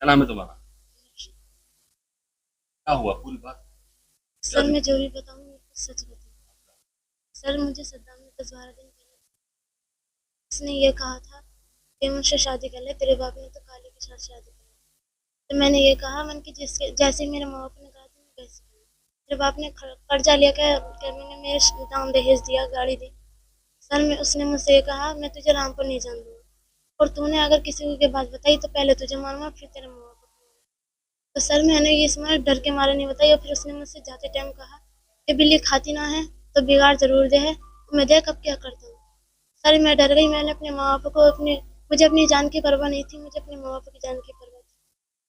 क्या नाम है तुम्हारा? क्या हुआ पूरी बात? क्या सर दिक मैं जो भी बताऊँ सच बताऊँ। सर मुझे सद्दाम ने 10-12 दिन पहले उसने ये कहा था कि मुझसे शादी कर ले, तेरे बाप ने तो काले के साथ शादी कर ली। तो मैंने ये कहा मन कि जिसके जैसे ही मेरे माँ बाप ने कहा था मैं वैसे करूँ। मेरे बाप ने कर्जा लिया क्या मैंने मेरे दाम दहेज दिया, गाड़ी दी। सर में उसने मुझसे ये कहा मैं तुझे रामपुर नहीं जान दूंगा और तूने अगर किसी को ये बात बताई तो पहले तुझे मारूंगा फिर तेरे माँ बाप को। तो सर मैंने ये इसमें डर के मारे नहीं बताई और फिर उसने मुझसे जाते टाइम कहा कि बिल्ली खाती ना है तो बिगाड़ जरूर दे है, मैं देख अब क्या करता हूँ। सर मैं डर गई, मैंने अपने माँ बाप को अपने मुझे अपनी जान की परवाह नहीं थी, मुझे अपने माँ बाप की जान की परवाह थी।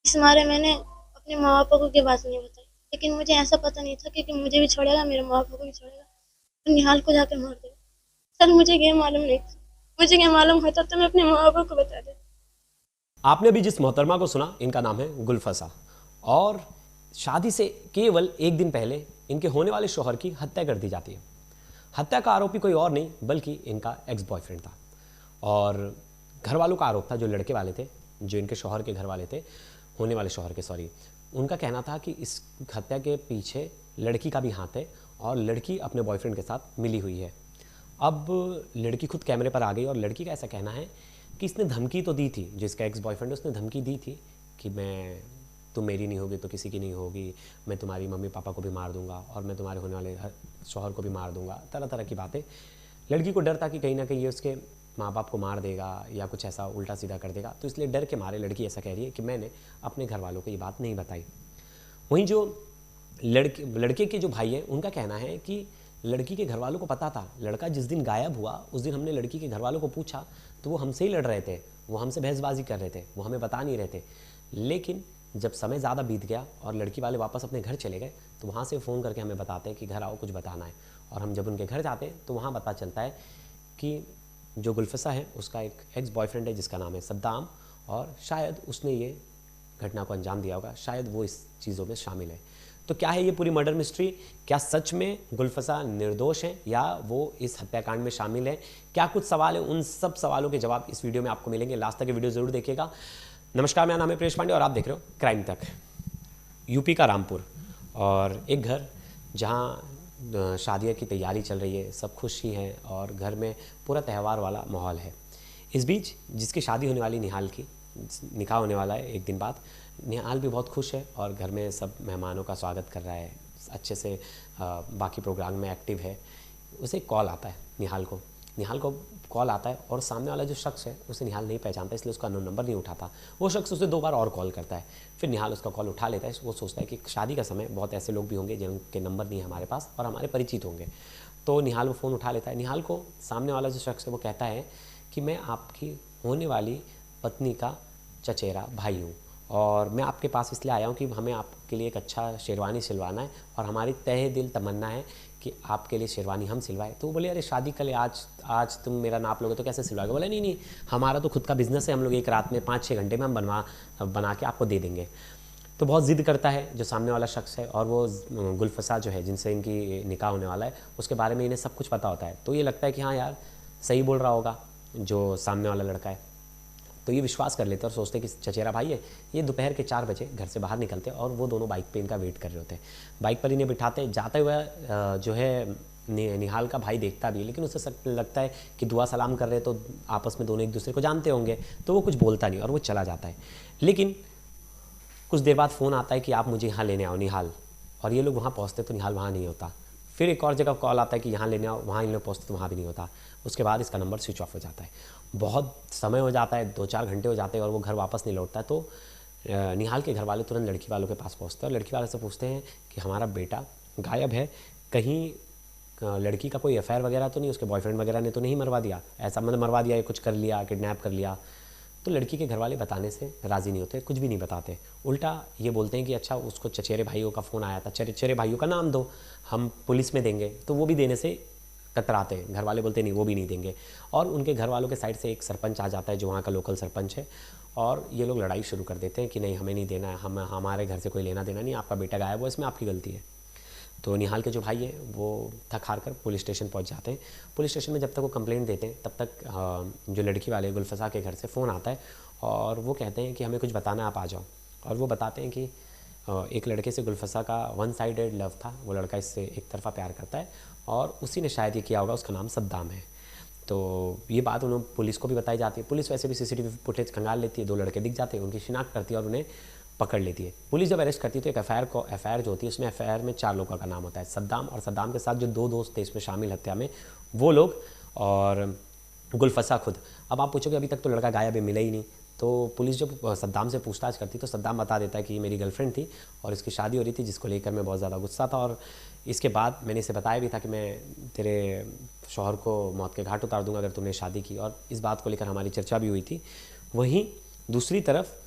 इस मारे मैंने अपने माँ बाप को ये बात नहीं बताई, लेकिन मुझे ऐसा पता नहीं था कि मुझे भी छोड़ेगा, मेरे माँ बाप को भी छोड़ेगा और निहाल को जाकर मार देगा। सर मुझे ये मालूम नहीं था, मुझे ये मालूम होता तो मैं अपने माँ बाप को बता देती। आपने अभी जिस मोहतरमा को सुना, इनका नाम है गुलफसा। और शादी से केवल एक दिन पहले इनके होने वाले शौहर की हत्या कर दी जाती है। हत्या का आरोपी कोई और नहीं बल्कि इनका एक्स बॉयफ्रेंड था। और घर वालों का आरोप था, जो लड़के वाले थे, जो इनके शौहर के घर वाले थे, होने वाले शौहर के, सॉरी, उनका कहना था कि इस हत्या के पीछे लड़की का भी हाथ है और लड़की अपने बॉयफ्रेंड के साथ मिली हुई है। अब लड़की खुद कैमरे पर आ गई और लड़की का ऐसा कहना है कि इसने धमकी तो दी थी, जिसका एक्स बॉयफ्रेंड है उसने धमकी दी थी कि मैं, तुम मेरी नहीं होगी तो किसी की नहीं होगी, मैं तुम्हारी मम्मी पापा को भी मार दूंगा और मैं तुम्हारे होने वाले शौहर को भी मार दूंगा, तरह तरह की बातें। लड़की को डर था कि कहीं ना कहीं ये उसके माँ बाप को मार देगा या कुछ ऐसा उल्टा सीधा कर देगा, तो इसलिए डर के मारे लड़की ऐसा कह रही है कि मैंने अपने घर वालों को ये बात नहीं बताई। वहीं जो लड़के के जो भाई हैं उनका कहना है कि लड़की के घर वालों को पता था, लड़का जिस दिन गायब हुआ उस दिन हमने लड़की के घर वालों को पूछा तो वो हमसे ही लड़ रहे थे, वो हमसे बहसबाजी कर रहे थे, वो हमें बता नहीं रहे थे। लेकिन जब समय ज़्यादा बीत गया और लड़की वाले वापस अपने घर चले गए तो वहाँ से फ़ोन करके हमें बताते हैं कि घर आओ, कुछ बताना है। और हम जब उनके घर जाते हैं तो वहाँ पता चलता है कि जो गुलफसा है उसका एक एक्स बॉयफ्रेंड है जिसका नाम है सद्दाम, और शायद उसने ये घटना को अंजाम दिया होगा, शायद वो इस चीज़ों में शामिल है। तो क्या है ये पूरी मर्डर मिस्ट्री? क्या सच में गुलफसा निर्दोष है या वो इस हत्याकांड में शामिल है? क्या कुछ सवाल है? उन सब सवालों के जवाब इस वीडियो में आपको मिलेंगे। लास्ट तक ये वीडियो जरूर देखिएगा। नमस्कार, मेरा नाम है प्रेश पांडे और आप देख रहे हो क्राइम तक। यूपी का रामपुर, और एक घर जहाँ शादियों की तैयारी चल रही है, सब खुश ही हैं और घर में पूरा त्यौहार वाला माहौल है। इस बीच जिसकी शादी होने वाली निहाल की, निकाह होने वाला है एक दिन बाद, निहाल भी बहुत खुश है और घर में सब मेहमानों का स्वागत कर रहा है, अच्छे से बाकी प्रोग्राम में एक्टिव है। उसे कॉल आता है निहाल को कॉल आता है और सामने वाला जो शख्स है उसे निहाल नहीं पहचानता, इसलिए उसका नंबर नहीं उठाता। वो शख्स उसे 2 बार और कॉल करता है, फिर निहाल उसका कॉल उठा लेता है। वो सोचता है कि शादी का समय, बहुत ऐसे लोग भी होंगे जिनके नंबर नहीं है हमारे पास और हमारे परिचित होंगे। तो निहाल वो फ़ोन उठा लेता है। निहाल को सामने वाला जो शख्स है वो कहता है कि मैं आपकी होने वाली पत्नी का चचेरा भाई हूँ और मैं आपके पास इसलिए आया हूँ कि हमें आपके लिए एक अच्छा शेरवानी सिलवाना है और हमारी तहे दिल तमन्ना है कि आपके लिए शेरवानी हम सिलवाए। तो वो बोले, अरे शादी कल है, आज तुम मेरा नाप लोगे तो कैसे सिलवाओगे? बोले, नहीं नहीं, हमारा तो खुद का बिजनेस है, हम लोग एक रात में 5-6 घंटे में हम बना के आपको दे देंगे। तो बहुत ज़िद करता है जो सामने वाला शख्स है, और वो गुलफसा जो है जिनसे इनकी निकाह होने वाला है उसके बारे में इन्हें सब कुछ पता होता है। तो ये लगता है कि हाँ यार, सही बोल रहा होगा जो सामने वाला लड़का है। तो ये विश्वास कर लेते हैं और सोचते हैं कि चचेरा भाई है। ये दोपहर के 4 बजे घर से बाहर निकलते हैं और वो दोनों बाइक पे इनका वेट कर रहे होते हैं। बाइक पर इन्हें बिठाते, जाते हुए जो है निहाल का भाई देखता भी है, लेकिन उसे लगता है कि दुआ सलाम कर रहे तो आपस में दोनों एक दूसरे को जानते होंगे, तो वो कुछ बोलता नहीं और वो चला जाता है। लेकिन कुछ देर बाद फ़ोन आता है कि आप मुझे यहाँ लेने आओ निहाल, और ये लोग वहाँ पहुँचते तो निहाल वहाँ नहीं होता। फिर एक और जगह कॉल आता है कि यहाँ लेने आओ, वहाँ इन लोग पहुँचते तो वहाँ भी नहीं होता। उसके बाद इसका नंबर स्विच ऑफ हो जाता है। बहुत समय हो जाता है, 2-4 घंटे हो जाते हैं और वो घर वापस नहीं लौटता। तो निहाल के घर वाले तुरंत लड़की वालों के पास पहुँचते हैं और लड़की वाले से पूछते हैं कि हमारा बेटा गायब है, कहीं लड़की का कोई अफेयर वगैरह तो नहीं, उसके बॉयफ्रेंड वगैरह ने तो नहीं मरवा दिया, ऐसा मतलब मरवा दिया या कुछ कर लिया, किडनैप कर लिया? तो लड़की के घर वाले बताने से राज़ी नहीं होते, कुछ भी नहीं बताते। उल्टा ये बोलते हैं कि अच्छा, उसको चचेरे भाइयों का फ़ोन आया था, चचेरे भाइयों का नाम दो, हम पुलिस में देंगे। तो वो भी देने से कतराते हैं, घर वाले बोलते नहीं, वो भी नहीं देंगे। और उनके घर वालों के साइड से एक सरपंच आ जाता है जो वहाँ का लोकल सरपंच है, और ये लोग लड़ाई शुरू कर देते हैं कि नहीं, हमें नहीं देना है, हमारे घर से कोई लेना देना नहीं, आपका बेटा गायब हुआ, इसमें आपकी गलती है। तो निहाल के जो भाई हैं वो थक हार कर पुलिस स्टेशन पहुंच जाते हैं। पुलिस स्टेशन में जब तक वो कंप्लेंट देते हैं तब तक जो लड़की वाले गुलफसा के घर से फ़ोन आता है और वो कहते हैं कि हमें कुछ बताना है, आप आ जाओ। और वो बताते हैं कि एक लड़के से गुलफसा का वन साइडेड लव था, वो लड़का इससे एक तरफ़ा प्यार करता है और उसी ने शायद ये किया होगा, उसका नाम सद्दाम है। तो ये बात उन्होंने पुलिस को भी बताई जाती है। पुलिस वैसे भी सीसीटीवी फुटेज खंगाल लेती है, 2 लड़के दिख जाते हैं, उनकी शिनाख्त करती है और उन्हें पकड़ लेती है। पुलिस जब अरेस्ट करती है तो एक एफआईआर जो होती है उसमें एफआईआर में 4 लोगों का नाम होता है, सद्दाम और सद्दाम के साथ जो 2 दोस्त थे इसमें शामिल हत्या में, वो लोग और गुलफसा खुद। अब आप पूछोगे अभी तक तो लड़का गायब है, मिला ही नहीं। तो पुलिस जब सद्दाम से पूछताछ करती तो सद्दाम बता देता है कि ये मेरी गर्लफ्रेंड थी और इसकी शादी हो रही थी, जिसको लेकर मैं बहुत ज़्यादा गुस्सा था और इसके बाद मैंने इसे बताया भी था कि मैं तेरे शौहर को मौत के घाट उतार दूंगा अगर तुमने शादी की, और इस बात को लेकर हमारी चर्चा भी हुई थी। वहीं दूसरी तरफ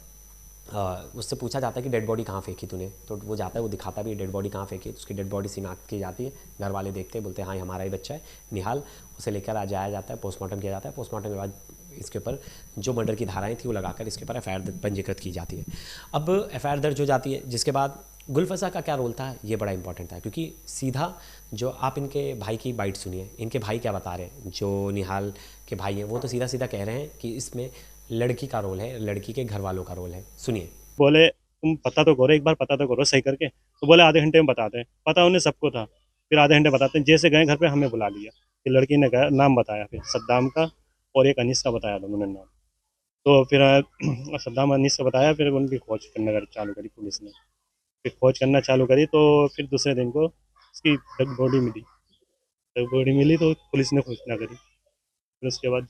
उससे पूछा जाता है कि डेड बॉडी कहाँ फेंकी तूने, तो वो जाता है, वो दिखाता भी डेड बॉडी कहाँ फेंकी, तो उसकी डेड बॉडी शिनाख्त की जाती है। घर वाले देखते हैं, बोलते हैं हाँ ये हमारा ही बच्चा है निहाल। उसे लेकर जाया जाता है, पोस्टमार्टम किया जाता है। पोस्टमार्टम के बाद इसके ऊपर जो मर्डर की धाराएं थी वो लगाकर इसके ऊपर एफआईआर पंजीकृत की जाती है। अब एफआईआर दर्ज हो जाती है, जिसके बाद गुलफसा का क्या रोल था ये बड़ा इंपॉर्टेंट था, क्योंकि सीधा जो आप इनके भाई की बाइट सुनिए, इनके भाई क्या बता रहे हैं, जो निहाल के भाई हैं वो तो सीधा सीधा कह रहे हैं कि इसमें लड़की का रोल है, लड़की के घर वालों का रोल है। सुनिए। बोले तुम पता तो करो, एक बार पता तो करो सही करके। तो बोले आधे घंटे में बताते हैं। पता उन्हें सबको था, फिर आधे घंटे बताते हैं। जैसे गए घर पे हमें बुला लिया, फिर लड़की ने कहा नाम बताया, फिर सद्दाम का और एक अनीस का बताया था उन्होंने नाम। तो फिर सद्दाम अनीस का बताया, फिर उनकी खोज करना चालू करी पुलिस ने। फिर खोज करना चालू करी तो फिर दूसरे दिन को उसकी डेड बॉडी मिली। डेड बॉडी मिली तो पुलिस ने खोजना करी। फिर उसके बाद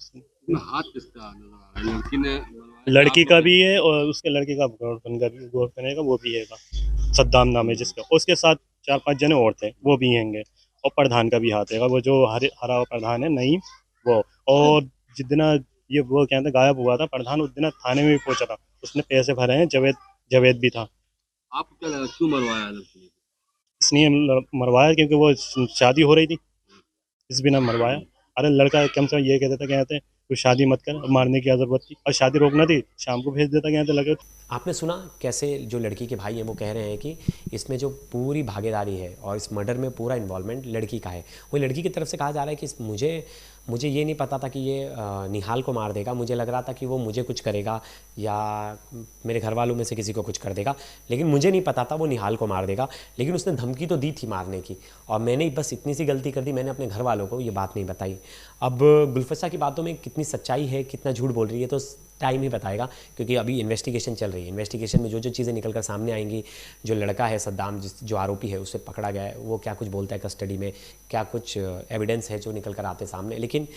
हाथ किसका नजर आ रहा है? लड़की ने बनवाया लड़की आप का लोग भी है और उसके लड़के का गर्लफ्रेंड का वो भी है, सद्दाम नाम है जिसका। उसके साथ 4-5 जने और थे, वो भी हैंगे। और प्रधान का भी हाथ है, वो जो हरा प्रधान है नहीं वो। और जिस दिन ये वो क्या था गायब हुआ था प्रधान, उस दिन थाने में भी पहुंचा था, उसने पैसे भरे हैं। जवेद भी था। आपको क्या लगा क्यों मरवाया लड़की ने? इसलिए मरवाया क्योंकि वो शादी हो रही थी, इस बिना मरवाया। अरे लड़का कम से कम ये कहता था, कहते तू शादी मत कर, मारने की क्या जरूरत थी, और शादी रोकना थी शाम को भेज देता, कहते लगे। आपने सुना कैसे जो लड़की के भाई हैं वो कह रहे हैं कि इसमें जो पूरी भागीदारी है और इस मर्डर में पूरा इन्वॉल्वमेंट लड़की का है। वो लड़की की तरफ से कहा जा रहा है कि मुझे ये नहीं पता था कि ये निहाल को मार देगा, मुझे लग रहा था कि वो मुझे कुछ करेगा या मेरे घर वालों में से किसी को कुछ कर देगा, लेकिन मुझे नहीं पता था वो निहाल को मार देगा। लेकिन उसने धमकी तो दी थी मारने की और मैंने बस इतनी सी गलती कर दी, मैंने अपने घर वालों को ये बात नहीं बताई। अब गुलफसा की बातों में कितनी सच्चाई है, कितना झूठ बोल रही है, तो टाइम ही बताएगा, क्योंकि अभी इन्वेस्टिगेशन चल रही है। इन्वेस्टिगेशन में जो जो चीज़ें निकल कर सामने आएंगी, जो लड़का है सद्दाम जो आरोपी है उसे पकड़ा गया है, वो क्या कुछ बोलता है कस्टडी में, क्या कुछ एविडेंस है जो निकल कर आते सामने। लेकिन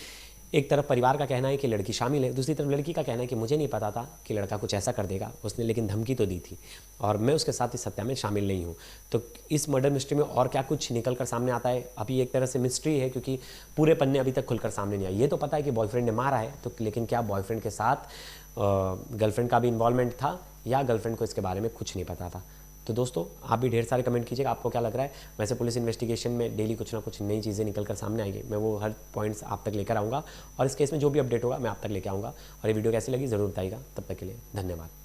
एक तरफ परिवार का कहना है कि लड़की शामिल है, दूसरी तरफ लड़की का कहना है कि मुझे नहीं पता था कि लड़का कुछ ऐसा कर देगा, उसने लेकिन धमकी तो दी थी और मैं उसके साथ इस हत्या में शामिल नहीं हूँ। तो इस मर्डर मिस्ट्री में और क्या कुछ निकल कर सामने आता है, अभी एक तरह से मिस्ट्री है, क्योंकि पूरे पन्ने अभी तक खुलकर सामने नहीं आए। ये तो पता है कि बॉयफ्रेंड ने मारा है, तो लेकिन क्या बॉयफ्रेंड के साथ गर्लफ्रेंड का भी इन्वॉल्वमेंट था या गर्लफ्रेंड को इसके बारे में कुछ नहीं पता था। तो दोस्तों आप भी ढेर सारे कमेंट कीजिएगा, आपको क्या लग रहा है। वैसे पुलिस इन्वेस्टिगेशन में डेली कुछ ना कुछ नई चीज़ें निकल कर सामने आएंगी, मैं वो हर पॉइंट्स आप तक लेकर आऊँगा और इस केस में जो भी अपडेट होगा मैं आप तक लेकर आऊँगा। और ये वीडियो कैसी लगी ज़रूर बताइएगा। तब तक के लिए धन्यवाद।